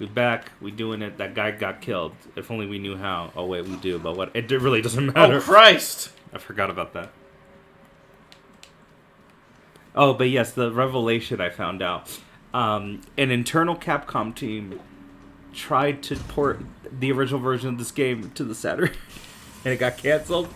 We back. We doing it. That guy got killed. If only we knew how. Oh wait, we do. But what? It really doesn't matter. Oh Christ! I forgot about that. Oh, but yes, the revelation I found out. An internal Capcom team tried to port the original version of this game to the Saturn, and it got canceled.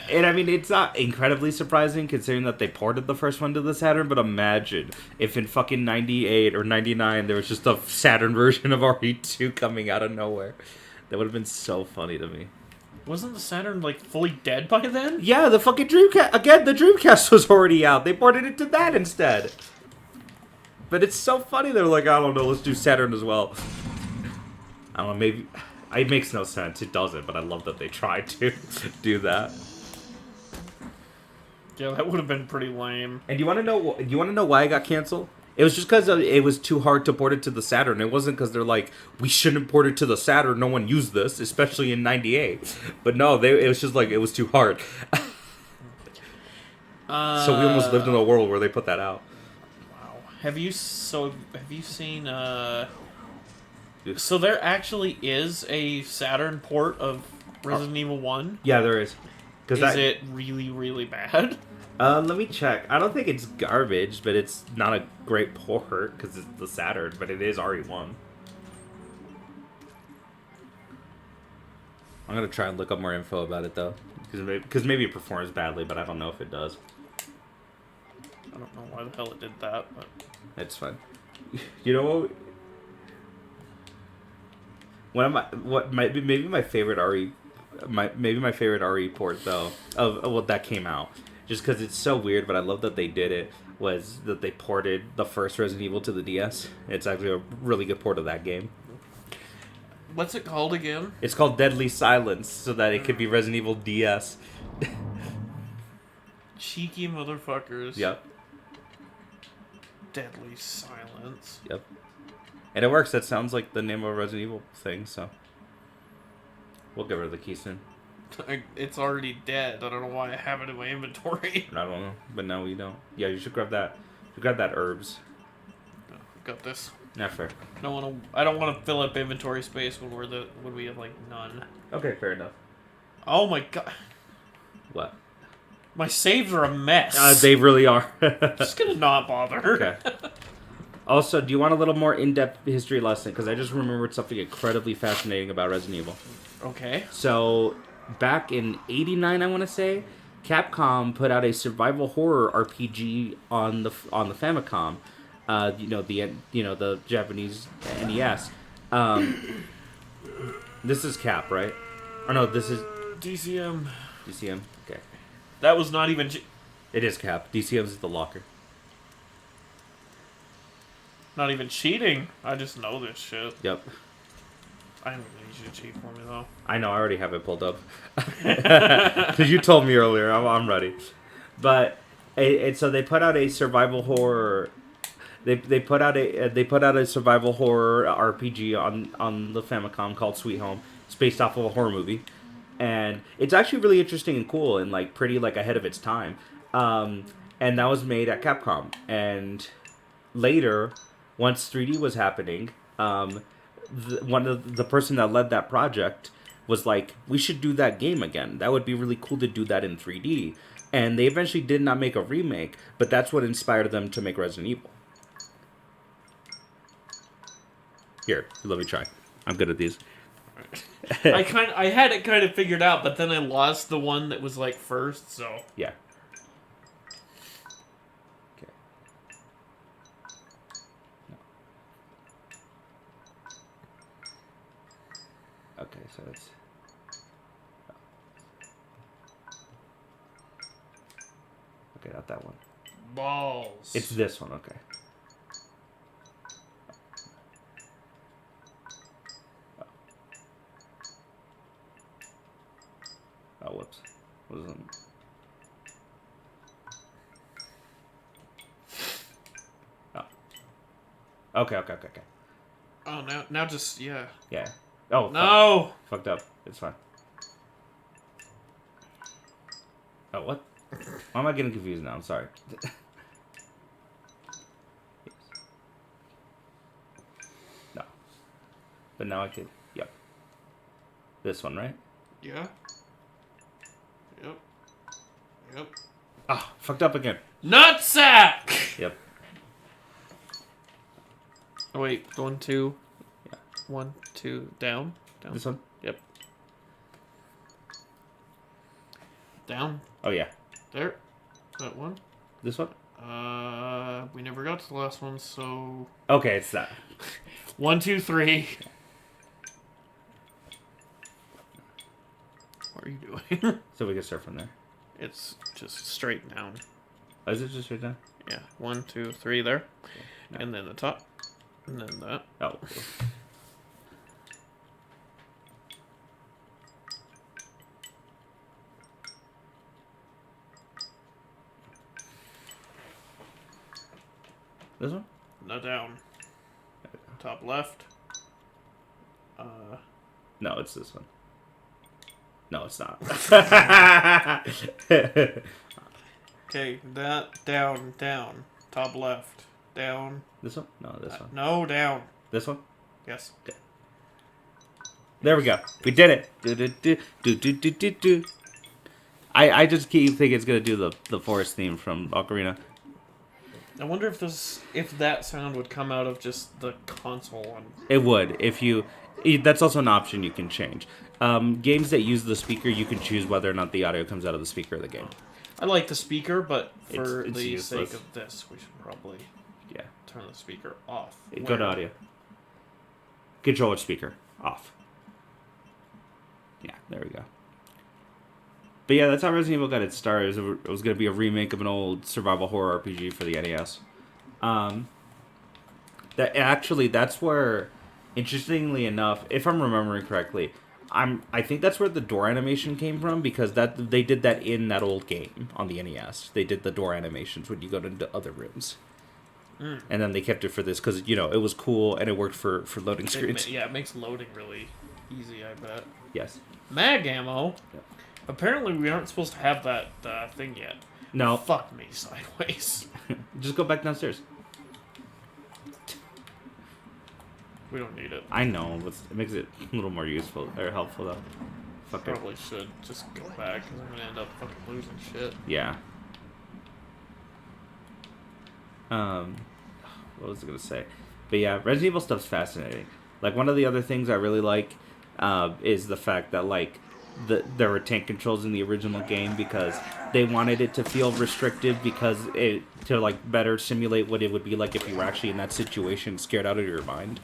And I mean, it's not incredibly surprising considering that they ported the first one to the Saturn, but imagine if in fucking 98 or 99 there was just a Saturn version of RE2 coming out of nowhere. That would have been so funny to me. Wasn't the Saturn, like, fully dead by then? Yeah, the fucking Dreamcast. Again, the Dreamcast was already out. They ported it to that instead. But it's so funny. They're like, I don't know, let's do Saturn as well. I don't know, maybe... It makes no sense. It doesn't, but I love that they tried to do that. Yeah, that would have been pretty lame. And you want to know? You want to know why it got canceled? It was just because it was too hard to port it to the Saturn. It wasn't because they're like, we shouldn't port it to the Saturn. No one used this, especially in '98. But no, it was just like it was too hard. So we almost lived in a world where they put that out. Wow. Have you seen? So there actually is a Saturn port of Resident Evil 1? Yeah, there is. Is it really, really bad? Let me check. I don't think it's garbage, but it's not a great port because it's the Saturn, but it is RE1. I'm gonna try and look up more info about it though, because maybe it performs badly, but I don't know if it does. I don't know why the hell it did that, but It's fine. You know what maybe my favorite RE my favorite RE port though of what that came out, just because it's so weird, but I love that they did it, was that they ported the first Resident Evil to the DS. It's actually a really good port of that game. what's it called again? It's called Deadly Silence, so that it could be Resident Evil DS. Cheeky motherfuckers. Yep. Deadly Silence. Yep. And it works. That sounds like the name of a Resident Evil thing, so we'll get rid of the key soon. It's already dead. I don't know why I have it in my inventory. I don't know, but no, you don't. Yeah, you should grab that. You grab that herbs. Got this. Not fair. I don't want to fill up inventory space when we have like none. Okay, fair enough. Oh my god. What? My saves are a mess. They really are. Just gonna not bother. Okay. Also, do you want a little more in-depth history lesson? Because I just remembered something incredibly fascinating about Resident Evil. Okay. So, back in '89, I want to say, Capcom put out a survival horror RPG on the Famicom. The Japanese NES. This is Cap, right? Or no, this is DCM. DCM. Okay. That was not even... It is Cap. DCM is the locker. Not even cheating. I just know this shit. Yep. I don't need you to cheat for me, though. I know, I already have it pulled up. Because you told me earlier, I'm ready. But, so they put out a survival horror... They put out a survival horror RPG on the Famicom called Sweet Home. It's based off of a horror movie. And it's actually really interesting and cool and, like, pretty, like, ahead of its time. And that was made at Capcom. And later, once 3D was happening... the person that led that project was like, we should do that game again. That would be really cool to do that in 3D. And they eventually did not make a remake, but that's what inspired them to make Resident Evil. Here, let me try. I'm good at these. I had it kind of figured out, but then I lost the one that was like first, so... Yeah. Okay, so it's... Okay, not that one. Balls. It's this one, okay. Oh, whoops. Wasn't... Oh. Okay. Oh, now just, yeah. Yeah. Oh, no! Fucked up. It's fine. Oh, what? Why am I getting confused now? I'm sorry. But now I could... Yep. This one, right? Yeah. Yep. Yep. Ah, fucked up again. Nutsack! Yep. Oh, wait. 1, 2. Yeah. 1, 2. Down. Down. This one? Yep. Down. Oh, yeah. There. That one. This one? We never got to the last one, so... Okay, it's that. 1, 2, 3. What are you doing? So we can start from there. It's just straight down. Oh, is it just right now? Yeah. 1, 2, 3 there. Okay. No. And then the top. And then that. Oh. This one? No, down. Top left. No, it's this one. No, it's not. Okay, that, down, down. Top left. Down. This one? No, this one. No, down. This one? Yes. Okay. There we go. We did it. Do, do, do, do, do, do, do, do. I just keep thinking it's gonna do the forest theme from Ocarina. I wonder if that sound would come out of just the console one. It would if you. That's also an option you can change. Games that use the speaker, you can choose whether or not the audio comes out of the speaker of the game. I like the speaker, but for It's the useless. sake of this, we should probably Yeah. turn the speaker off. Go to audio. Controller speaker off. Yeah, there we go. But yeah, that's how Resident Evil got its start. It was going to be a remake of an old survival horror RPG for the NES. That's where, interestingly enough, if I'm remembering correctly, I think that's where the door animation came from, because they did that in that old game on the NES. They did the door animations when you go into other rooms. And then they kept it for this because, it was cool and it worked for loading screens. It makes loading really easy, I bet. Yes. Mag ammo? Yeah. Apparently we aren't supposed to have that thing yet. No. Fuck me sideways. Just go back downstairs. We don't need it. I know. It makes it a little more useful or helpful, though. Fuck it. Probably should just go back because I'm going to end up fucking losing shit. Yeah. What was I going to say? But yeah, Resident Evil stuff's fascinating. Like, one of the other things I really like is the fact that, like, there were tank controls in the original game because they wanted it to feel restrictive to like better simulate what it would be like if you were actually in that situation, scared out of your mind,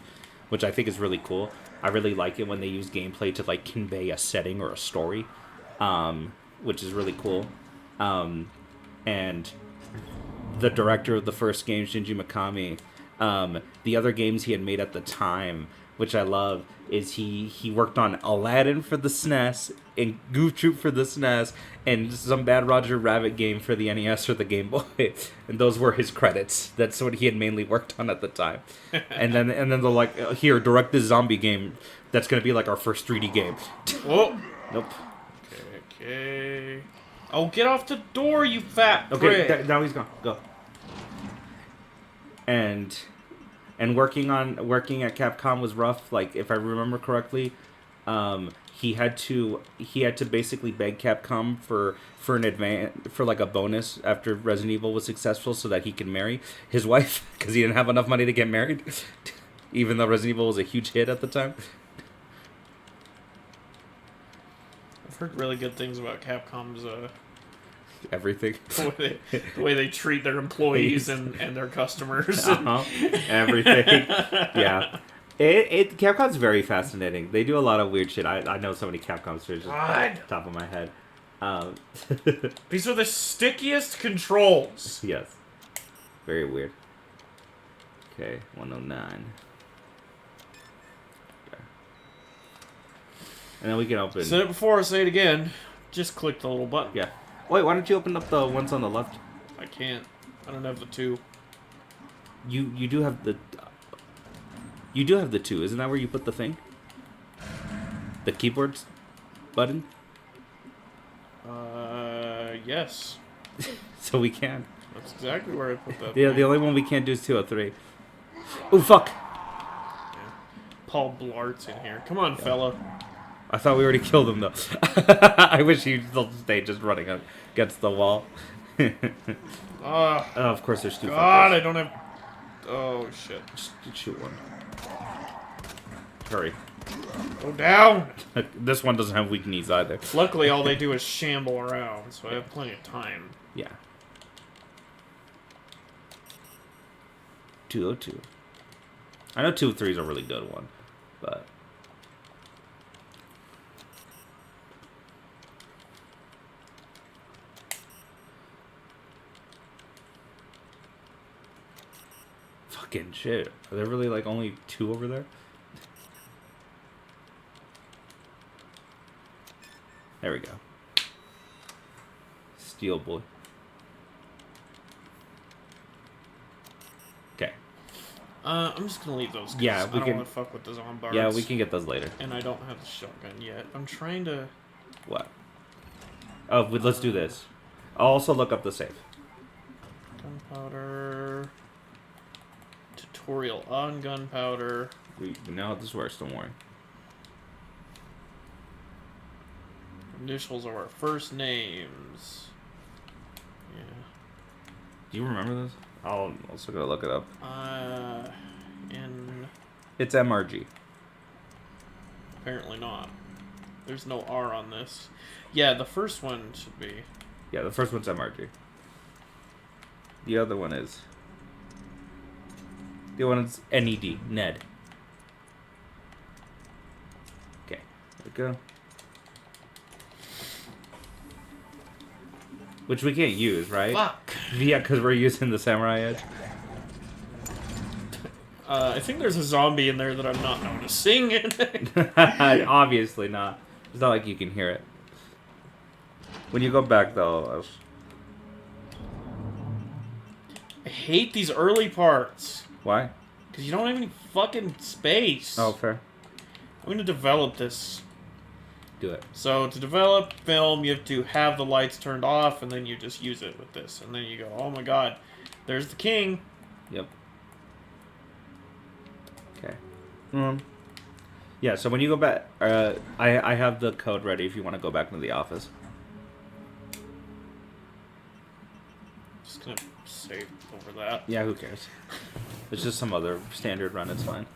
which I think is really cool. I really like it when they use gameplay to like convey a setting or a story, which is really cool. And the director of the first game, Shinji Mikami, the other games he had made at the time, which I love, is he worked on Aladdin for the SNES, and Goof Troop for the SNES, and some Bad Roger Rabbit game for the NES or the Game Boy. And those were his credits. That's what he had mainly worked on at the time. and then they're like, here, direct this zombie game. That's going to be like our first 3D game. Whoa. Nope. Okay. Oh, get off the door, you fat Okay, prick. now he's gone. Go. And working at Capcom was rough. Like, if I remember correctly, he had to basically beg Capcom for like a bonus after Resident Evil was successful, so that he could marry his wife because he didn't have enough money to get married, even though Resident Evil was a huge hit at the time. I've heard really good things about Capcom's Everything. the way they treat their employees and their customers. Everything. Yeah. Capcom's very fascinating. They do a lot of weird shit. I know so many Capcom stories just off the top of my head. These are the stickiest controls. Yes. Very weird. Okay, 109. Okay. And then we can open... Said it before, I say it again. Just click the little button. Yeah. Wait, why don't you open up the ones on the left? I can't. I don't have the 2. You do have the... You do have the 2. Isn't that where you put the thing? The keyboard button? Yes. So we can. That's exactly where I put that. Yeah, the only one we can't do is 203. Oh, fuck! Yeah. Paul Blart's in here. Come on, fella. I thought we already killed him, though. I wish he still stayed just running against the wall. Of course, there's 2 God, fuckers. I don't have... Oh, shit. Just shoot one. Hurry. Go down! This one doesn't have weak knees either. Luckily, all they do is shamble around, so I have plenty of time. Yeah. 202. I know 203 is a really good one, but... Fucking shit. Are there really, like, only 2 over there? There we go. Steel boy. Okay. I'm just gonna leave those. Yeah, I don't want to fuck with the zombards. Yeah, we can get those later. And I don't have the shotgun yet. I'm trying to... What? Oh, let's do this. I'll also look up the safe. Gunpowder... Tutorial on gunpowder. We know how this works, don't worry. Initials of our first names. Yeah. Do you remember this? I'll also gotta look it up. It's MRG. Apparently not. There's no R on this. Yeah, the first one should be. Yeah, the first one's MRG. The other one is... The other one is NED, Ned. Okay, there we go. Which we can't use, right? Fuck. Yeah, because we're using the Samurai Edge. I think there's a zombie in there that I'm not noticing. Obviously not. It's not like you can hear it. When you go back, though... I hate these early parts. Why? Because you don't have any fucking space. Oh, fair. I'm going to develop this. Do it. So, to develop film, you have to have the lights turned off, and then you just use it with this. And then you go, oh my god, there's the king. Yep. Okay. Yeah, so when you go back... I have the code ready if you want to go back into the office. Just going to save over that. Yeah, who cares? It's just some other standard run, it's fine.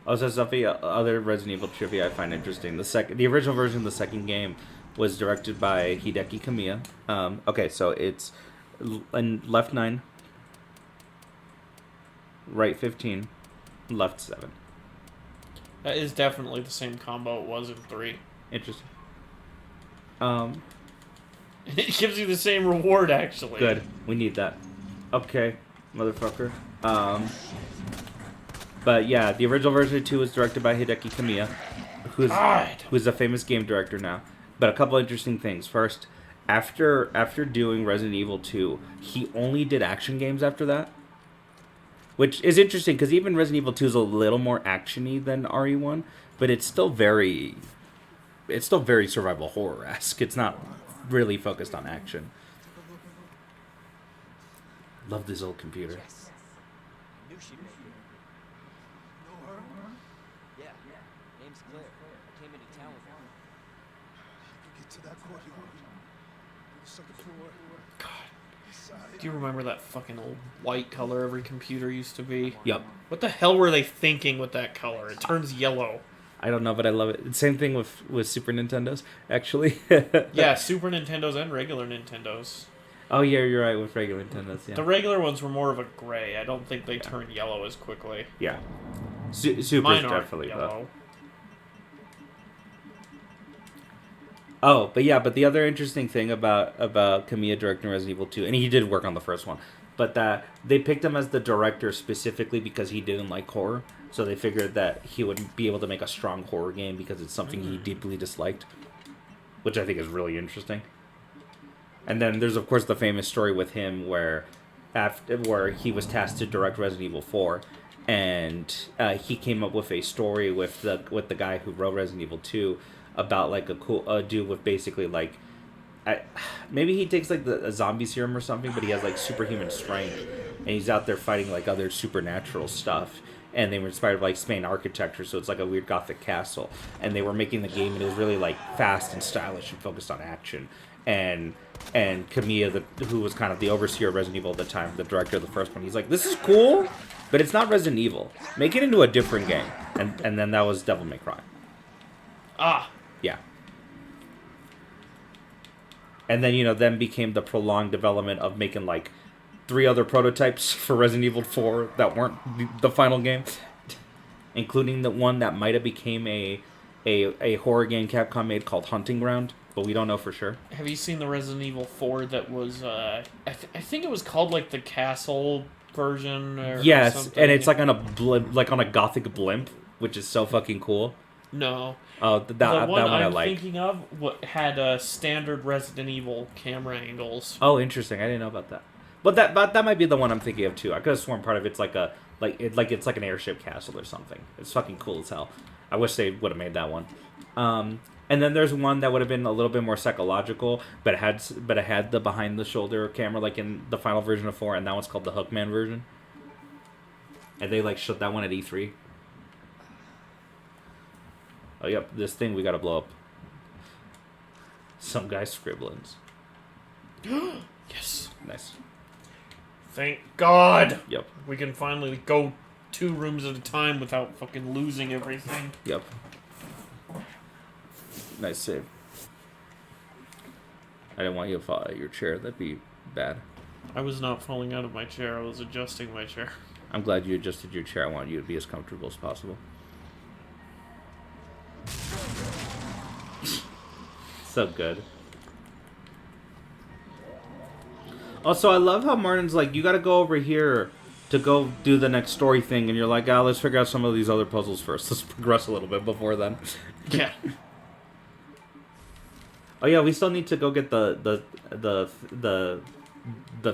Also, Sophie, other Resident Evil trivia I find interesting. The original version of the second game was directed by Hideki Kamiya. Okay, so it's left 9, right 15, left 7. That is definitely the same combo it was in 3. Interesting. It gives you the same reward, actually. Good. We need that. Okay, motherfucker. But yeah, the original version of 2 was directed by Hideki Kamiya, who's a famous game director now. But a couple interesting things. First, after doing Resident Evil 2, he only did action games after that. Which is interesting, because even Resident Evil 2 is a little more action-y than RE1, but it's still very survival horror-esque. It's not really focused on action. Love this old computer. Do you remember that fucking old white color every computer used to be? Yep. What the hell were they thinking with that color? It turns yellow. I don't know, but I love it. Same thing with Super Nintendos, actually. Yeah, Super Nintendos and regular Nintendos. Oh, yeah, you're right, with regular Nintendos, yeah. The regular ones were more of a gray. I don't think they turn yellow as quickly. Yeah. Super's definitely, though. Oh, but the other interesting thing about Kamiya directing Resident Evil 2, and he did work on the first one, but that they picked him as the director specifically because he didn't like horror, so they figured that he would be able to make a strong horror game because it's something he deeply disliked, which I think is really interesting. And then there's, of course, the famous story with him where he was tasked to direct Resident Evil 4, and he came up with a story with the guy who wrote Resident Evil 2 about like a dude with basically like maybe he takes like a zombie serum or something, but he has like superhuman strength, and he's out there fighting like other supernatural stuff. And they were inspired by like Spain architecture, so it's like a weird gothic castle. And they were making the game, and it was really like fast and stylish and focused on action. And Kamiya, who was kind of the overseer of Resident Evil at the time, the director of the first one, he's like, "This is cool, but it's not Resident Evil. Make it into a different game." And then that was Devil May Cry. Ah. Yeah. And then, then became the prolonged development of making, like, 3 other prototypes for Resident Evil 4 that weren't the final game. Including the one that might have became a horror game Capcom made called Hunting Ground, but we don't know for sure. Have you seen the Resident Evil 4 that was, I think it was called, like, the Castle version or something? And it's like on a blimp, like on a gothic blimp, which is so fucking cool. No. Oh, that one I I'm like. thinking of had standard Resident Evil camera angles. Oh, interesting. I didn't know about that. But that might be the one I'm thinking of too. I could have sworn part of it's like it's like an airship castle or something. It's fucking cool as hell. I wish they would have made that one. And then there's one that would have been a little bit more psychological, but it had the behind the shoulder camera like in the final version of 4, and that one's called the Hookman version. And they like showed that one at E3. Oh, yep, this thing we gotta blow up. Some guy's scribblings. Yes. Nice. Thank God. Yep. We can finally go 2 rooms at a time without fucking losing everything. Yep. Nice save. I didn't want you to fall out of your chair. That'd be bad. I was not falling out of my chair. I was adjusting my chair. I'm glad you adjusted your chair. I want you to be as comfortable as possible. So good. Also, I love how Martin's like, you gotta go over here to go do the next story thing, and you're like, let's figure out some of these other puzzles first. Let's progress a little bit before then. Yeah. Oh yeah, we still need to go get the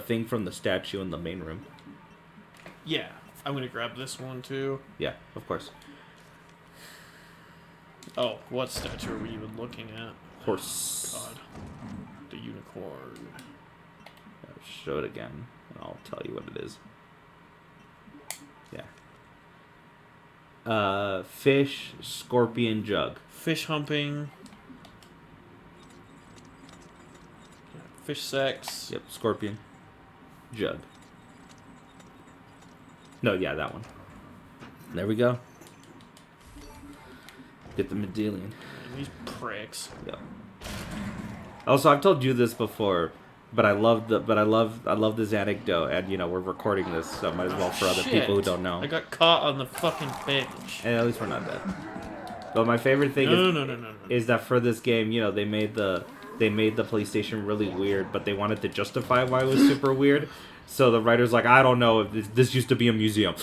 thing from the statue in the main room. Yeah. I'm gonna grab this one too. Yeah, of course. Oh, what statue are we even looking at? Horse. God. The unicorn. Show it again, and I'll tell you what it is. Yeah. Fish, scorpion, jug. Fish humping. Fish sex. Yep, scorpion, jug. No, yeah, that one. There we go. Get the medallion. These pricks. Yep. Also, I've told you this before, but I love this anecdote, and we're recording this, so might as well for other people who don't know. I got caught on the fucking bench. And at least we're not dead. But my favorite thing is that for this game, they made the PlayStation really weird, but they wanted to justify why it was super weird. So the writer's like, I don't know if this used to be a museum.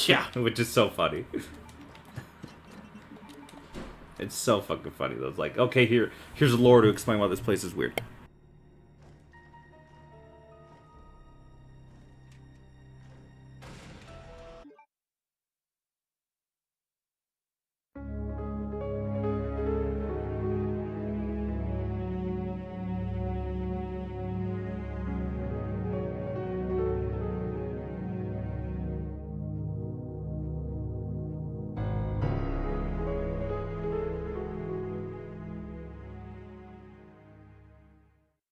Yeah. Which is so funny. It's so fucking funny though. It's like, okay, here's lore to explain why this place is weird.